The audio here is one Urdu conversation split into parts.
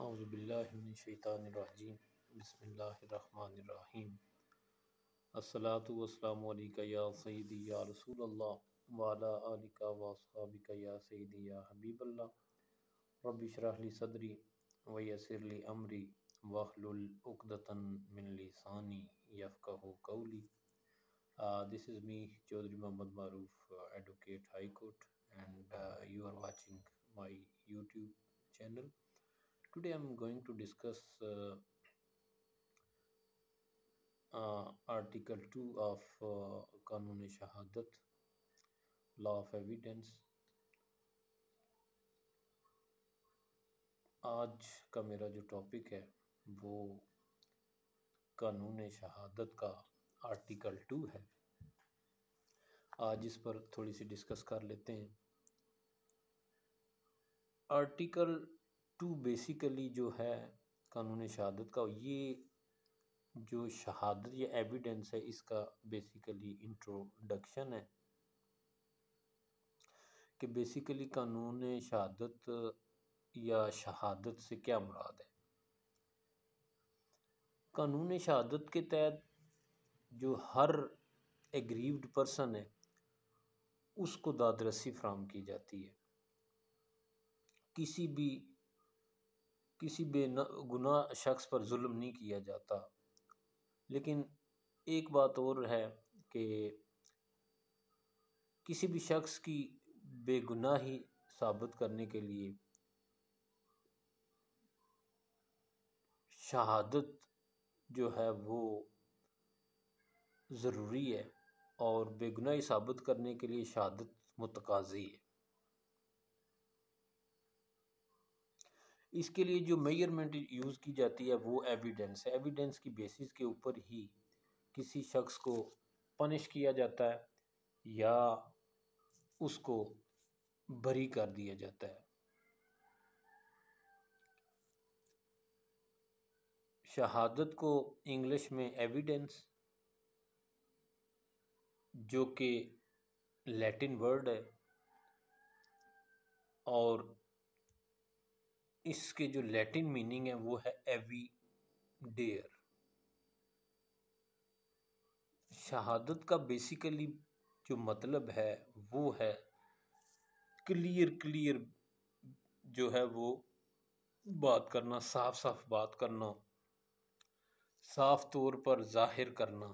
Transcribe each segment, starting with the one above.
اعوذ باللہ من الشیطان الرجیم بسم اللہ الرحمن الرحیم الصلاۃ والسلام علیک یا سیدی یا رسول اللہ وعلی آلک واصحابک یا سیدی یا حبیب اللہ رب اشرح لی صدری ویسر لی امری واحلل عقدۃ من لسانی یفقہوا قولی. This is me, Chaudhry Mohammad Maroof, Advocate High Court, and you are watching my YouTube channel. Today I'm going to discuss Article 2 of Qanun Shahadat, Law of Evidence. آج کا میرا جو ٹاپک ہے وہ قانون شہادت کا آرٹیکل 2 ہے. آج اس پر تھوڑی سی ڈسکس کر لیتے ہیں. آرٹیکل 2 بیسیکلی جو ہے قانون شہادت کا، یہ جو شہادت یا ایویڈنس ہے اس کا بیسیکلی انٹروڈکشن ہے کہ بیسیکلی قانون شہادت یا شہادت سے کیا مراد ہے. قانون شہادت کے تحت جو ہر ایگریوڈ پرسن ہے اس کو دادرسی فراہم کی جاتی ہے. کسی بے گناہ شخص پر ظلم نہیں کیا جاتا. لیکن ایک بات اور ہے کہ کسی بھی شخص کی بے گناہی ثابت کرنے کے لیے شہادت جو ہے وہ ضروری ہے، اور بے گناہی ثابت کرنے کے لیے شہادت متقاضی ہے. اس کے لیے جو میجرمنٹ یوز کی جاتی ہے وہ ایویڈنس ہے. ایویڈنس کی بیسس کے اوپر ہی کسی شخص کو پنش کیا جاتا ہے یا اس کو بری کر دیا جاتا ہے. شہادت کو انگلش میں ایویڈنس، جو کہ لیٹن ورڈ ہے، اور اس کے جو لیٹن میننگ ہے وہ ہے ایویڈیئر. شہادت کا بیسیکلی جو مطلب ہے وہ ہے کلیئر جو ہے وہ بات کرنا، صاف بات کرنا، صاف طور پر ظاہر کرنا.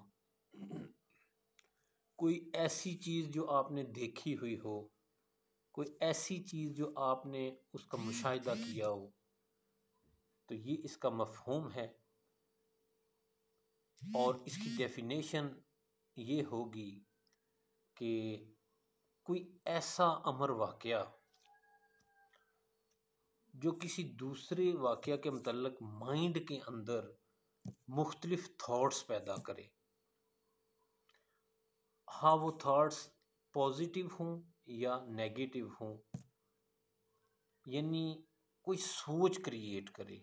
کوئی ایسی چیز جو آپ نے دیکھی ہوئی ہو، کوئی ایسی چیز جو آپ نے اس کا مشاہدہ کیا ہو، تو یہ اس کا مفہوم ہے. اور اس کی ڈیفینیشن یہ ہوگی کہ کوئی ایسا امر واقعہ جو کسی دوسرے واقعہ کے متعلق مائنڈ کے اندر مختلف تھاٹس پیدا کرے. ہاں وہ تھاٹس پازیٹیو ہوں یا نیگیٹو ہوں، یعنی کوئی سوچ کریٹ کرے.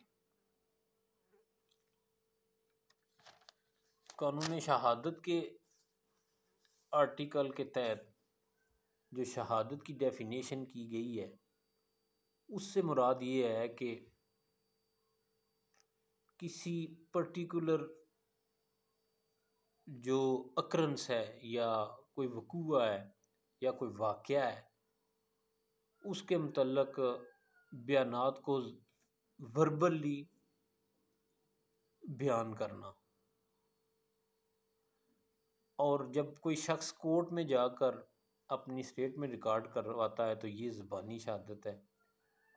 قانون شہادت کے آرٹیکل کے تحت جو شہادت کی ڈیفینیشن کی گئی ہے اس سے مراد یہ ہے کہ کسی پرٹیکولر جو اکرنس ہے یا کوئی وقوع ہے یا کوئی واقعہ ہے اس کے متعلق بیانات کو وربلی بیان کرنا. اور جب کوئی شخص کورٹ میں جا کر اپنی اسٹیٹمنٹ ریکارڈ کرواتا ہے تو یہ زبانی شہادت ہے.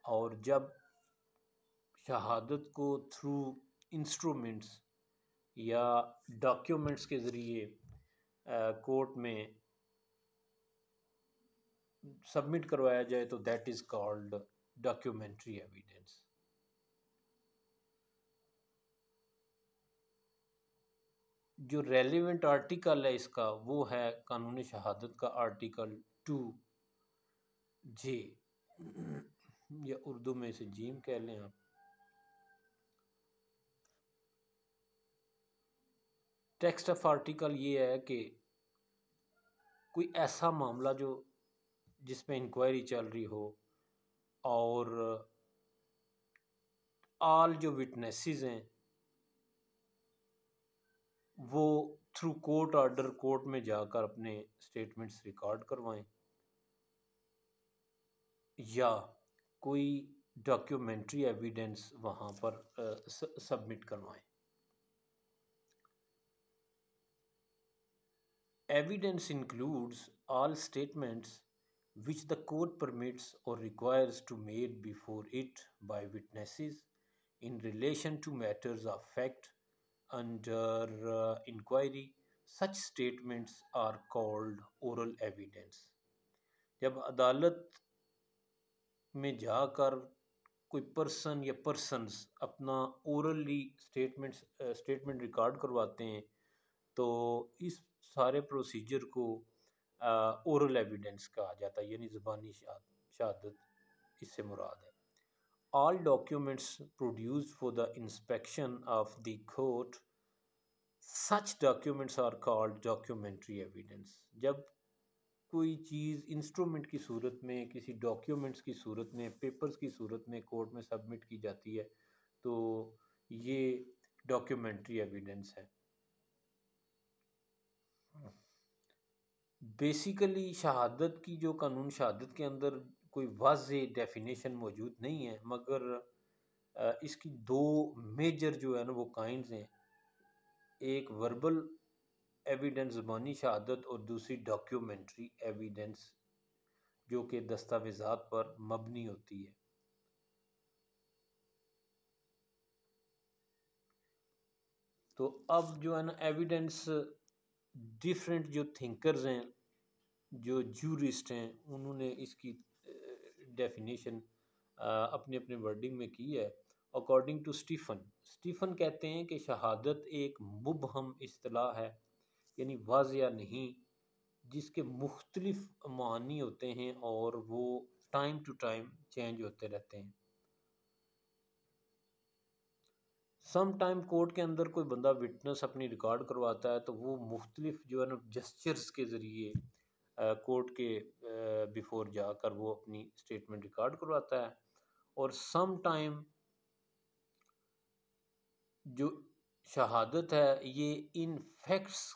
اور جب شہادت کو تھرو انسٹرومنٹس یا ڈاکیومنٹس کے ذریعے کورٹ میں سبمٹ کروایا جائے تو that is called documentary evidence. جو ریلیونٹ آرٹیکل ہے اس کا وہ ہے قانون شہادت کا آرٹیکل 2J، یا اردو میں اسے جیم کہہ لیں آپ. ٹیکسٹ آف آرٹیکل یہ ہے کہ کوئی ایسا معاملہ جس میں انکوائری چل رہی ہو اور آل جو وٹنسز ہیں وہ تھرو کورٹ آرڈر کورٹ میں جا کر اپنے اسٹیٹمنٹس ریکارڈ کروائیں یا کوئی ڈاکیومنٹری ایویڈنس وہاں پر سبمٹ کروائیں. Evidence includes all statements which the court permits or requires to made before it by witnesses in relation to matters of fact under inquiry. Such statements are called oral evidence. جب عدالت میں جا کر کوئی پرسن یا پرسنز اپنا اورلی اسٹیٹمنٹ ریکارڈ کرواتے ہیں تو اس سارے پروسیجر کو اورل ایویڈنس کہا جاتا ہے، یعنی زبانی شہادت اس سے مراد ہے. All documents produced for the inspection of the court, such documents are called documentary evidence. جب کوئی چیز انسٹرومنٹ کی صورت میں، کسی ڈاکیومنٹس کی صورت میں، پیپرز کی صورت میں کورٹ میں سبمٹ کی جاتی ہے تو یہ ڈاکیومنٹری ایویڈنس ہے. بیسیکلی شہادت کی جو قانون شہادت کے اندر کوئی واضح ڈیفینیشن موجود نہیں ہے، مگر اس کی دو میجر جو ہے نا وہ کائنڈز ہیں، ایک وربل ایویڈنس زبانی شہادت اور دوسری ڈاکیومنٹری ایویڈنس جو کہ دستاویزات پر مبنی ہوتی ہے. تو اب جو ہے نا ایویڈنس ڈیفرنٹ جو تھنکرز ہیں، جو جورسٹ ہیں، انہوں نے اس کی ڈیفینیشن اپنے اپنے ورڈنگ میں کی ہے. اکارڈنگ ٹو اسٹیفن کہتے ہیں کہ شہادت ایک مبہم اصطلاح ہے، یعنی واضح نہیں، جس کے مختلف معنی ہوتے ہیں اور وہ ٹائم ٹو ٹائم چینج ہوتے رہتے ہیں. سم ٹائم کورٹ کے اندر کوئی بندہ وٹنس اپنی ریکارڈ کرواتا ہے تو وہ مختلف جو ہے نا جسچرز کے ذریعے کورٹ کے بیفور جا کر وہ اپنی اسٹیٹمنٹ ریکارڈ کرواتا ہے. اور سم ٹائم جو شہادت ہے یہ ان فیکٹس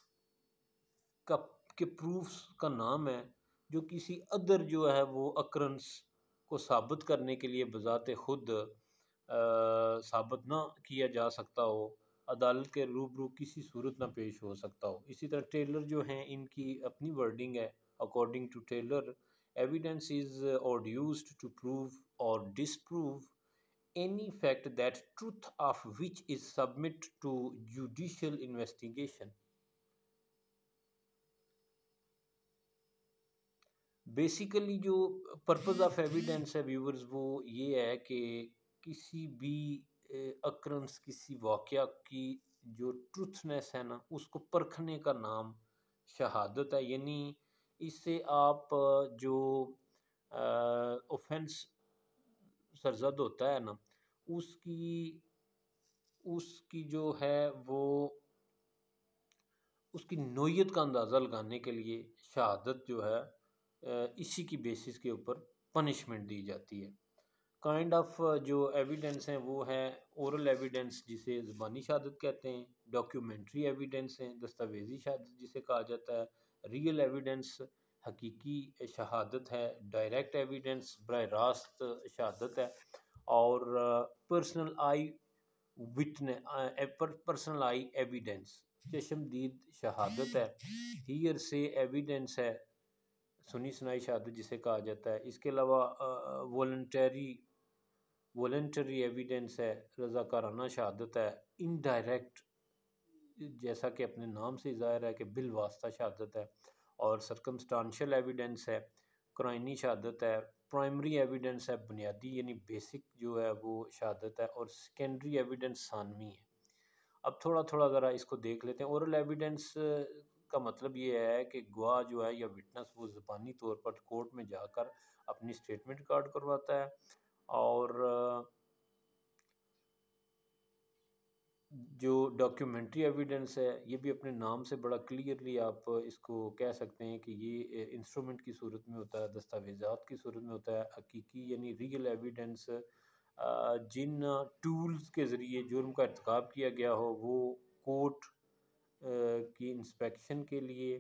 کے پروفس کا نام ہے جو کسی ادر جو ہے وہ اکرنس کو ثابت کرنے کے لیے بذات خود ثابت نہ کیا جا سکتا ہو، عدالت کے روبرو کسی صورت نہ پیش ہو سکتا ہو. اسی طرح ٹیلر جو ہیں ان کی اپنی ورڈنگ ہے. According to tailor evidence is adduced to prove or disprove any fact that truth of which is submit to judicial investigation. Basically جو پرپز آف ایویڈنس ہے ویورز وہ یہ ہے کہ کسی بھی اکرنس، کسی واقعہ کی جو ٹروتھنیس ہے نا اس کو پرکھنے کا نام شہادت ہے. یعنی اس سے آپ جو اوفینس سرزد ہوتا ہے نا اس کی جو ہے وہ اس کی نوعیت کا اندازہ لگانے کے لیے شہادت جو ہے اسی کی بیسس کے اوپر پنشمنٹ دی جاتی ہے. کائنڈ آف جو ایویڈنس ہیں وہ ہے اورل ایویڈنس جسے زبانی شہادت کہتے ہیں، ڈاکیومنٹری ایویڈنس ہیں دستاویزی شہادت جسے کہا جاتا ہے، ریئل ایویڈنس حقیقی شہادت ہے، ڈائریکٹ ایویڈنس براہ راست شہادت ہے، اور پرسنل آئی ایویڈنس چشم دید شہادت ہے. ہیئر سے ایویڈنس ہے سنی سنائی شہادت جسے کہا جاتا ہے. اس کے علاوہ والنٹری ایویڈنس ہے، رضاکارانہ شہادت ہے. انڈائریکٹ جیسا کہ اپنے نام سے ظاہر ہے کہ بالواسطہ شہادت ہے. اور سرکمسٹانشل ایویڈنس ہے، قرائنی شہادت ہے. پرائمری ایویڈنس ہے بنیادی یعنی بیسک جو ہے وہ شہادت ہے، اور سیکنڈری ایویڈنس ثانوی ہے. اب تھوڑا تھوڑا ذرا اس کو دیکھ لیتے ہیں. اورل ایویڈنس کا مطلب یہ ہے کہ گواہ جو ہے یا وٹنس وہ زبانی طور پر کورٹ میں جا کر اپنی اسٹیٹمنٹ ریکارڈ کرواتا ہے. اور جو ڈاکیومنٹری ایویڈنس ہے یہ بھی اپنے نام سے بڑا کلیئرلی آپ اس کو کہہ سکتے ہیں کہ یہ انسٹرومنٹ کی صورت میں ہوتا ہے، دستاویزات کی صورت میں ہوتا ہے. حقیقی یعنی ریئل ایویڈنس جن ٹولز کے ذریعے جرم کا ارتکاب کیا گیا ہو وہ کورٹ کی انسپیکشن کے لیے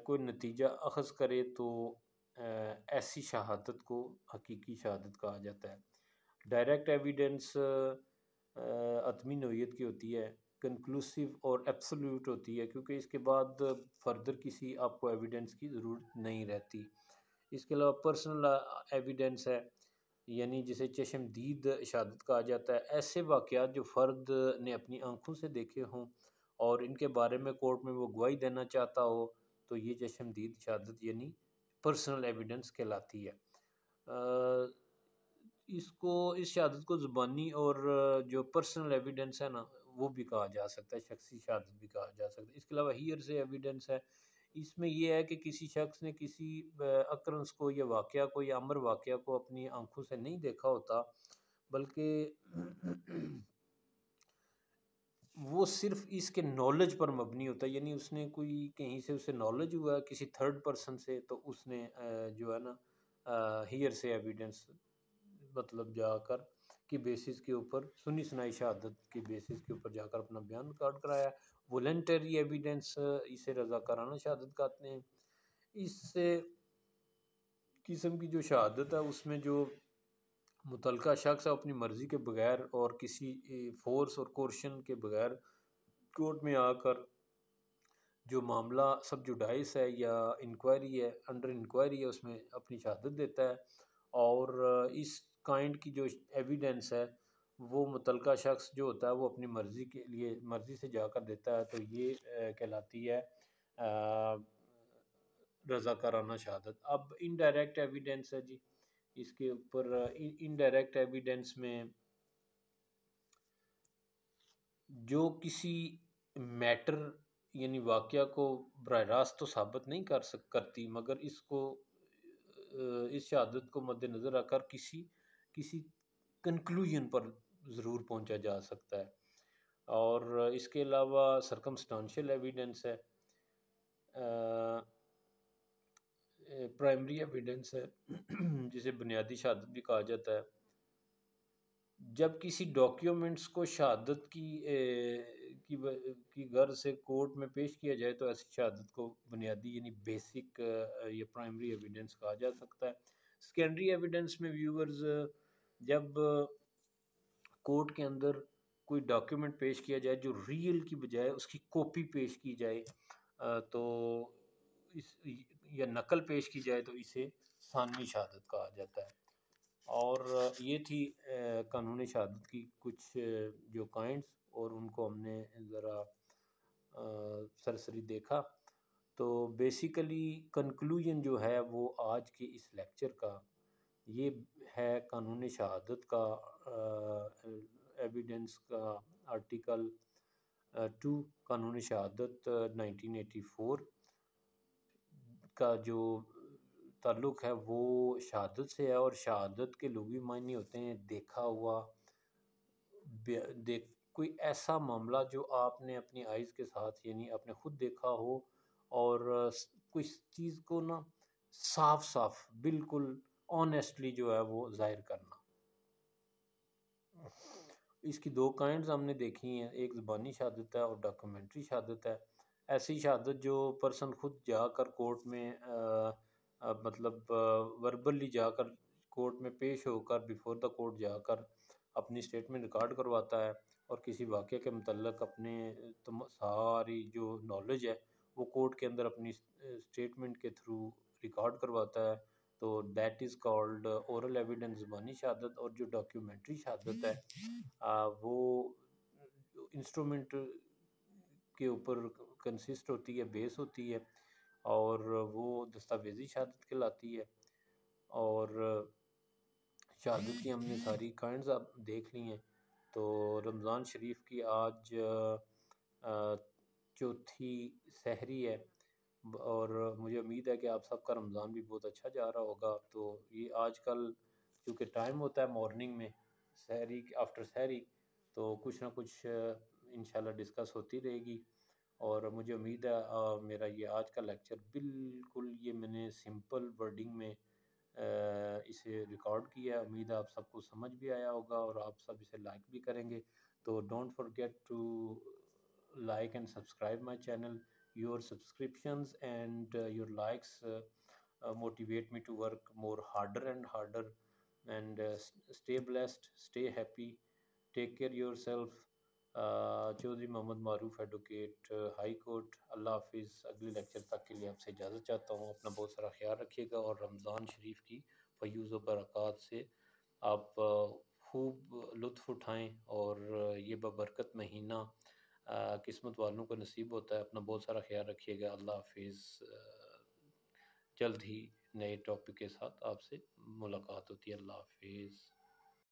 کوئی نتیجہ اخذ کرے تو ایسی شہادت کو حقیقی شہادت کہا جاتا ہے۔ ڈائریکٹ ایویڈنس عدمی نوعیت کی ہوتی ہے، کنکلوسیو اور ایبسلیوٹ ہوتی ہے، کیونکہ اس کے بعد فردر کسی آپ کو ایویڈنس کی ضرورت نہیں رہتی۔ اس کے علاوہ پرسنل ایویڈنس ہے، یعنی جسے چشم دید شہادت کہا جاتا ہے۔ ایسے واقعات جو فرد نے اپنی آنکھوں سے دیکھے ہوں اور ان کے بارے میں کورٹ میں وہ گواہی دینا چاہتا ہو تو یہ چشم دید شہادت یعنی پرسنل ایویڈنس کہلاتی ہے۔ اس شہادت کو زبانی اور جو پرسنل ایویڈنس ہے نا وہ بھی کہا جا سکتا ہے، شخصی شہادت بھی کہا جا سکتا ہے۔ اس کے علاوہ ہیئر سے ایویڈنس ہے، اس میں یہ ہے کہ کسی شخص نے کسی اکرنس کو یا واقعہ کو یا امر واقعہ کو اپنی آنکھوں سے نہیں دیکھا ہوتا، بلکہ وہ صرف اس کے نالج پر مبنی ہوتا ہے، یعنی اس نے کوئی کہیں سے اسے نالج ہوا ہے کسی تھرڈ پرسن سے، تو اس نے جو ہے نا ہیئر سے ایویڈنس مطلب جا کر کی بیسس کے اوپر سنی سنائی شہادت کی بیسس کے اوپر جا کر اپنا بیان ریکارڈ کرایا۔ والنٹری ایویڈنس اسے رضاکارانہ شہادت کہتے ہیں۔ اس سے قسم کی جو شہادت ہے اس میں جو متعلقہ شخص ہے اپنی مرضی کے بغیر اور کسی فورس اور کورشن کے بغیر کورٹ میں آ کر جو معاملہ سب جوڈائس ہے یا انکوائری ہے، انڈر انکوائری ہے، اس میں اپنی شہادت دیتا ہے، اور اس کائنڈ کی جو ایویڈنس ہے وہ متعلقہ شخص جو ہوتا ہے وہ اپنی مرضی کے لیے مرضی سے جا کر دیتا ہے، تو یہ کہلاتی ہے رضاکارانہ شہادت۔ اب انڈائریکٹ ایویڈنس ہے جی، اس کے اوپر انڈائریکٹ ایویڈنس میں جو کسی میٹر یعنی واقعہ کو براہ راست تو ثابت نہیں کرتی، مگر اس کو اس شہادت کو مد نظر رکھ کر کسی کنکلوژن پر ضرور پہنچا جا سکتا ہے۔ اور اس کے علاوہ سرکمسٹانشل ایویڈنس ہے، پرائمری ایویڈنس ہے جسے بنیادی شہادت بھی کہا جاتا ہے۔ جب کسی ڈاکیومنٹس کو شہادت کی غرض سے کورٹ میں پیش کیا جائے تو ایسی شہادت کو بنیادی یعنی بیسک یا پرائمری ایویڈنس کہا جا سکتا ہے۔ سیکنڈری ایویڈنس میں ویورز جب کورٹ کے اندر کوئی ڈاکیومنٹ پیش کیا جائے جو ریئل کی بجائے اس کی کاپی پیش کی جائے تو یا نقل پیش کی جائے تو اسے ثانوی شہادت کہا جاتا ہے۔ اور یہ تھی قانون شہادت کی کچھ جو کائنڈس، اور ان کو ہم نے ذرا سرسری دیکھا۔ تو بیسیکلی کنکلوژن جو ہے وہ آج کے اس لیکچر کا یہ ہے، قانون شہادت کا ایویڈنس کا آرٹیکل 2 قانون شہادت 1984 کا جو تعلق ہے وہ شہادت سے ہے، اور شہادت کے لغوی معنی ہوتے ہیں دیکھا ہوا، کوئی ایسا معاملہ جو آپ نے اپنی آئیز کے ساتھ یعنی آپ نے خود دیکھا ہو، اور کوئی چیز کو نا صاف صاف بالکل آنیسٹلی جو ہے وہ ظاہر کرنا۔ اس کی دو کائنڈز ہم نے دیکھی ہیں، ایک زبانی شہادت ہے اور ڈاکومنٹری شہادت ہے۔ ایسی شہادت جو پرسن خود جا کر کورٹ میں مطلب وربلی جا کر کورٹ میں پیش ہو کر بیفور دا کورٹ جا کر اپنی اسٹیٹمنٹ ریکارڈ کرواتا ہے، اور کسی واقعے کے متعلق اپنے ساری جو نالج ہے وہ کورٹ کے اندر اپنی اسٹیٹمنٹ کے تھرو ریکارڈ کرواتا ہے، تو that is called oral evidence زبانی شہادت۔ اور جو ڈاکیومنٹری شہادت ہے وہ انسٹرومنٹ کے اوپر کنسسٹ ہوتی ہے، بیس ہوتی ہے، اور وہ دستاویزی شہادت کہلاتی ہے۔ اور شہادت کی ہم نے ساری کائنڈز اب دیکھ لی ہیں۔ تو رمضان شریف کی آج چوتھی سحری ہے، اور مجھے امید ہے کہ آپ سب کا رمضان بھی بہت اچھا جا رہا ہوگا۔ تو یہ آج کل چونکہ ٹائم ہوتا ہے مارننگ میں سحری آفٹر سحری، تو کچھ نہ کچھ انشاءاللہ ڈسکس ہوتی رہے گی، اور مجھے امید ہے میرا یہ آج کا لیکچر بالکل یہ میں نے سمپل ورڈنگ میں اسے ریکارڈ کیا ہے، امید ہے آپ سب کو سمجھ بھی آیا ہوگا اور آپ سب اسے لائک بھی کریں گے. تو don't forget to like and subscribe my channel. Your subscriptions and your likes motivate me to work more harder and harder. And stay blessed, stay happy, take care yourself. Chaudhry Muhammad Maroof advocate high court. اللہ حافظ. اگلے لیکچر تک کے لیے آپ سے اجازت چاہتا ہوں. اپنا بہت سارا خیال رکھیے گا اور رمضان شریف کی فیوز و برکات سے آپ خوب لطف اٹھائیں اور یہ ببرکت مہینہ قسمت والوں کو نصیب ہوتا ہے. اپنا بہت سارا خیال رکھیے گا. اللہ حافظ. جلد ہی نئے ٹاپک کے ساتھ آپ سے ملاقات ہوتی ہے. اللہ حافظ.